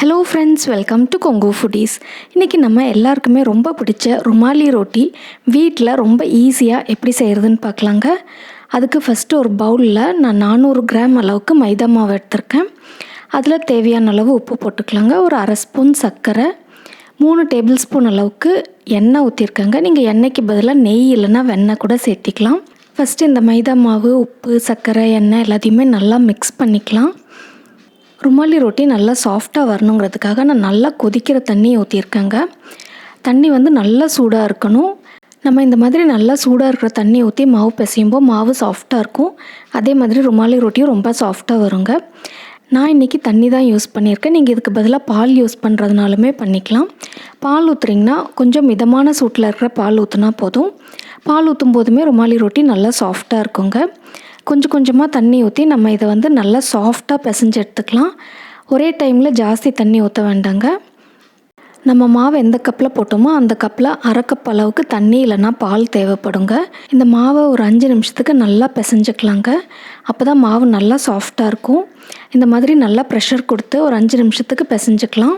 Hello friends, welcome to Kongu foodies. இன்றைக்கி நம்ம எல்லாருக்குமே ரொம்ப பிடிச்ச ருமாலி ரொட்டி வீட்டில் ரொம்ப ஈஸியாக எப்படி செய்கிறதுன்னு பார்க்கலாங்க. அதுக்கு ஃபஸ்ட்டு ஒரு பவுலில் நான் 400 கிராம் அளவுக்கு மைதா மாவு எடுத்திருக்கேன். அதில் தேவையான அளவு உப்பு போட்டுக்கலாங்க. ஒரு அரை ஸ்பூன் சர்க்கரை, 3 டேபிள் ஸ்பூன் அளவுக்கு எண்ணெய் ஊற்றிருக்கேங்க. நீங்கள் எண்ணெய்க்கு பதிலாக நெய் இல்லைன்னா வெண்ணெய் கூட சேர்த்திக்கலாம். ஃபஸ்ட்டு இந்த மைதா மாவு, உப்பு, சர்க்கரை, எண்ணெய் எல்லாத்தையுமே நல்லா மிக்ஸ் பண்ணிக்கலாம். ருமாலி ரொட்டி நல்லா சாஃப்டாக வரணுங்கிறதுக்காக நான் நல்லா கொதிக்கிற தண்ணி ஊற்றிருக்கேங்க. தண்ணி நல்லா சூடாக இருக்கணும். நம்ம இந்த மாதிரி நல்லா சூடாக இருக்கிற தண்ணி ஊற்றி மாவு பிசையும்போது மாவு சாஃப்டாக இருக்கும். அதே மாதிரி ருமாலி ரொட்டியும் ரொம்ப சாஃப்டாக வருங்க. நான் இன்றைக்கி தண்ணி தான் யூஸ் பண்ணியிருக்கேன். நீங்கள் இதுக்கு பதிலாக பால் யூஸ் பண்ணுறதுனாலுமே பண்ணிக்கலாம். பால் ஊற்றுறீங்கன்னா கொஞ்சம் மிதமான சூட்டில் இருக்கிற பால் ஊற்றினா போதும். பால் ஊற்றும் போதுமே ருமாலி ரொட்டி நல்லா சாஃப்டாக இருக்குங்க. கொஞ்சம் கொஞ்சமாக தண்ணி ஊற்றி நம்ம இதை நல்லா சாஃப்டாக பிசைஞ்சு எடுத்துக்கலாம். ஒரே டைமில் ஜாஸ்தி தண்ணி ஊற்ற வேண்டாங்க. நம்ம மாவு எந்த கப்பில் போட்டோமோ அந்த கப்பில் அரை கப் அளவுக்கு தண்ணி இல்லைன்னா பால் தேவைப்படுங்க. இந்த மாவை ஒரு 5 நிமிஷத்துக்கு நல்லா பிசைஞ்சிக்கலாங்க. அப்போ தான் மாவு நல்லா சாஃப்டாக இருக்கும். இந்த மாதிரி நல்லா ப்ரெஷர் கொடுத்து ஒரு 5 நிமிஷத்துக்கு பிசைஞ்சிக்கலாம்.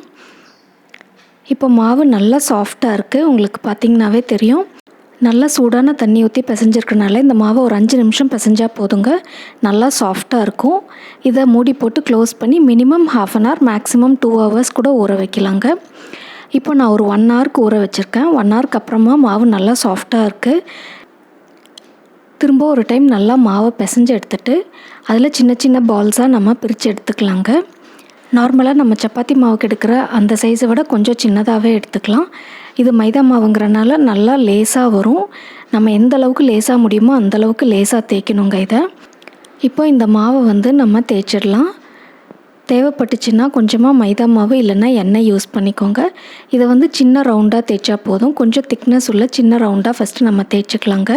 இப்போ மாவு நல்லா சாஃப்டாக இருக்குது. உங்களுக்கு பார்த்திங்கனாவே தெரியும். நல்லா சூடான தண்ணி ஊற்றி பிசைஞ்சிருக்கனால இந்த மாவை ஒரு 5 நிமிஷம் பிசைஞ்சால் போதுங்க. நல்லா சாஃப்டாக இருக்கும். இதை மூடி போட்டு க்ளோஸ் பண்ணி மினிமம் 1/2 hour மேக்ஸிமம் 2 hours கூட ஊற வைக்கலாங்க. இப்போ நான் ஒரு 1 hourக்கு ஊற வச்சுருக்கேன். 1 hourக்கு அப்புறமா மாவு நல்லா சாஃப்டாக இருக்குது. திரும்ப ஒரு டைம் நல்லா மாவை பிசைஞ்சு எடுத்துகிட்டு அதில் சின்ன சின்ன பால்ஸாக நம்ம பிரித்து எடுத்துக்கலாங்க. நார்மலாக நம்ம சப்பாத்தி மாவுக்கு எடுக்கிற அந்த சைஸை விட கொஞ்சம் சின்னதாகவே எடுத்துக்கலாம். இது மைதா மாவுங்கிறனால நல்லா லேசாக வரும். நம்ம எந்த அளவுக்கு லேசாக முடியுமோ அந்தளவுக்கு லேசாக தேய்க்கணுங்க இதை. இப்போ இந்த மாவை நம்ம தேய்ச்சிடலாம். தேவைப்பட்டுச்சுன்னா கொஞ்சமாக மைதா மாவு இல்லைன்னா எண்ணெய் யூஸ் பண்ணிக்கோங்க. இதை சின்ன ரவுண்டாக தேய்ச்சா போதும். கொஞ்சம் திக்னஸ் உள்ள சின்ன ரவுண்டாக ஃபஸ்ட்டு நம்ம தேய்ச்சிக்கலாங்க.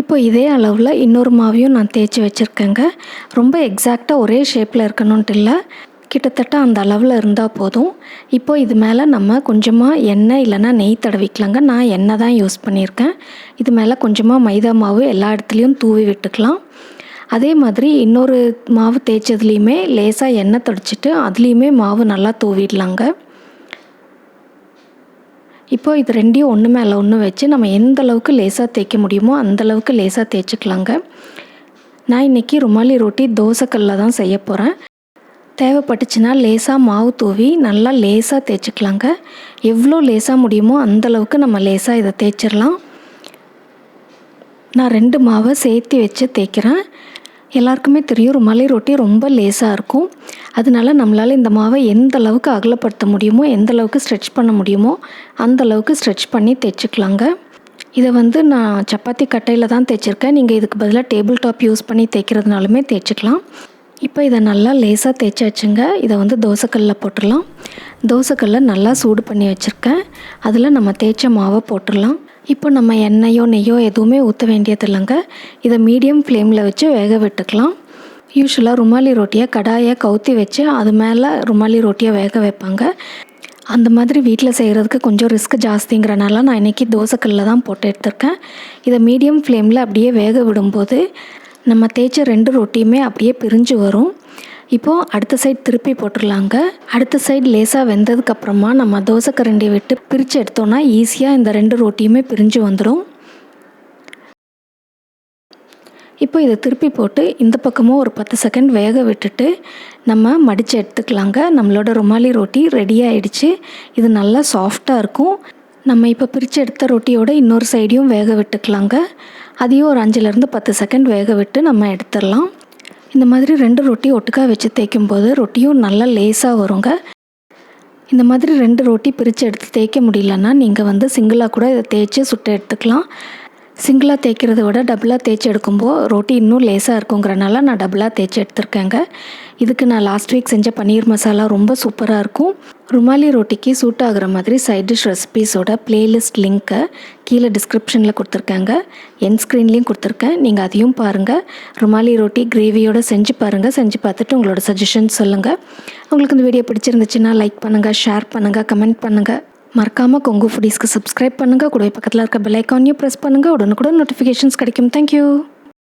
இப்போ இதே அளவில் இன்னொரு மாவையும் நான் தேய்ச்சி வச்சுருக்கேங்க. ரொம்ப எக்ஸாக்டாக ஒரே ஷேப்பில் இருக்கணுன்ட்டு இல்லை, கிட்டத்தட்ட அந்த அளவில் இருந்தால் போதும். இப்போ இது மேலே நம்ம கொஞ்சமாக எண்ணெய் இல்லைன்னா நெய் தடவிக்கலாங்க. நான் எண்ணெய் தான் யூஸ் பண்ணியிருக்கேன். இது மேலே கொஞ்சமாக மைதா மாவு எல்லா இடத்துலையும் தூவி விட்டுக்கலாம். அதே மாதிரி இன்னொரு மாவு தேய்ச்சதுலேயுமே லேசாக எண்ணெய் தொடச்சிட்டு அதுலேயுமே மாவு நல்லா தூவிடலாங்க. இப்போ இது ரெண்டையும் ஒன்று மேலே ஒன்று வச்சு நம்ம எந்த அளவுக்கு லேசாக தேய்க்க முடியுமோ அந்தளவுக்கு லேசாக தேய்ச்சிக்கலாங்க. நான் இன்றைக்கி ருமாலி ரொட்டி தோசைக்கல்லில் தான் செய்ய போகிறேன். தேவைப்பட்டுச்சுன்னா லேசாக மாவு தூவி நல்லா லேசாக தேய்ச்சிக்கலாங்க. எவ்வளோ லேசாக முடியுமோ அந்தளவுக்கு நம்ம லேசாக இதை தேய்ச்சிடலாம். நான் 2 மாவை சேர்த்து வச்சு தேய்க்கிறேன். எல்லாருக்குமே தெரியும் ருமாலி ரொட்டி ரொம்ப லேசாக இருக்கும். அதனால நம்மளால் இந்த மாவை எந்த அளவுக்கு அகலப்படுத்த முடியுமோ எந்த அளவுக்கு ஸ்ட்ரெச் பண்ண முடியுமோ அந்தளவுக்கு ஸ்ட்ரெச் பண்ணி தேய்ச்சிக்கலாங்க. இதை நான் சப்பாத்தி கட்டையில் தான் தேய்ச்சிருக்கேன். நீங்கள் இதுக்கு பதிலாக டேபிள் டாப் யூஸ் பண்ணி தேய்க்கிறதுனாலுமே தேய்ச்சிக்கலாம். இப்போ இதை நல்லா லேசாக தேய்ச்சாச்சுங்க. இதை தோசைக்கல்லில் போட்டுடலாம். தோசைக்கல்லை நல்லா சூடு பண்ணி வச்சுருக்கேன். அதில் நம்ம தேய்ச்ச மாவை போட்டுடலாம். இப்போ நம்ம எண்ணெயோ நெய்யோ எதுவுமே ஊற்ற வேண்டியது இல்லைங்க. இதை மீடியம் ஃப்ளேமில் வச்சு வேக விட்டுக்கலாம். யூஸ்வலாக ருமாலி ரொட்டியை கடாயை கவுத்தி வச்சு அது மேலே ருமாலி ரொட்டியை வேக வைப்பாங்க. அந்த மாதிரி வீட்டில் செய்கிறதுக்கு கொஞ்சம் ரிஸ்க் ஜாஸ்திங்கிறனால நான் இன்றைக்கி தோசைக்கல்லில் தான் போட்டு எடுத்திருக்கேன். இதை மீடியம் ஃப்ளேமில் அப்படியே வேக விடும்போது நம்ம தேய்ச்ச 2 ரொட்டியுமே அப்படியே பிரிஞ்சு வரும். இப்போது அடுத்த சைடு திருப்பி போட்டுடலாங்க. அடுத்த சைடு லேசாக வெந்ததுக்கப்புறமா நம்ம தோசை கரண்டியை விட்டு பிரித்து எடுத்தோன்னா ஈஸியாக இந்த 2 ரொட்டியுமே பிரிஞ்சு வந்துடும். இப்போ இதை திருப்பி போட்டு இந்த பக்கமும் ஒரு 10 செகண்ட் வேக விட்டுட்டு நம்ம மடித்து எடுத்துக்கலாங்க. நம்மளோட ருமாலி ரொட்டி ரெடி ஆகிடுச்சு. இது நல்லா சாஃப்டாக இருக்கும். நம்ம இப்போ பிரித்து எடுத்த ரொட்டியோட இன்னொரு சைடையும் வேக விட்டுக்கலாங்க. அதையும் ஒரு 5லேருந்து 10 செகண்ட் வேக விட்டு நம்ம எடுத்துடலாம். இந்த மாதிரி 2 ரொட்டி ஒட்டுக்காக வச்சு தேய்க்கும்போது ரொட்டியும் நல்லா லேசாக வருங்க. இந்த மாதிரி 2 ரொட்டி பிரித்து எடுத்து தேய்க்க முடியலன்னா நீங்கள் சிங்கிளாக கூட இதை தேய்ச்சி சுட்டு எடுத்துக்கலாம். சிங்கிளாக தேய்க்கிறத விட டபுளாக தேய்ச்சி எடுக்கும்போது ரொட்டி இன்னும் லேசாக இருக்குங்கிறனால நான் டபுளாக தேய்ச்சி எடுத்துருக்கேங்க. இதுக்கு நான் லாஸ்ட் வீக் செஞ்ச பன்னீர் மசாலா ரொம்ப சூப்பராக இருக்கும். ருமாலி ரொட்டிக்கு சூட் ஆகிற மாதிரி சைட் டிஷ் ரெசிபீஸோட பிளேலிஸ்ட் லிங்க்கை கீழே டிஸ்கிரிப்ஷனில் கொடுத்துருக்கேங்க. என் ஸ்க்ரீன்லேயும் கொடுத்துருக்கேன். நீங்கள் அதையும் பாருங்கள். ருமாலி ரொட்டி கிரேவியோடு செஞ்சு பாருங்கள். செஞ்சு பார்த்துட்டு உங்களோட சஜஷன்ஸ் சொல்லுங்கள். உங்களுக்கு இந்த வீடியோ பிடிச்சிருந்துச்சுன்னா லைக் பண்ணுங்கள், ஷேர் பண்ணுங்கள், கமெண்ட் பண்ணுங்கள். மறக்காமல் கொங்கு ஃபுட்டீஸ்க்கு சப்ஸ்கிரைப் பண்ணுங்கள். கூடவே பக்கத்தில் இருக்க பெல் ஐக்கானையும் ப்ரெஸ் பண்ணுங்கள். உடனுக்குடன் நோட்டிஃபிகேஷன்ஸ் கிடைக்கும். தேங்க்யூ.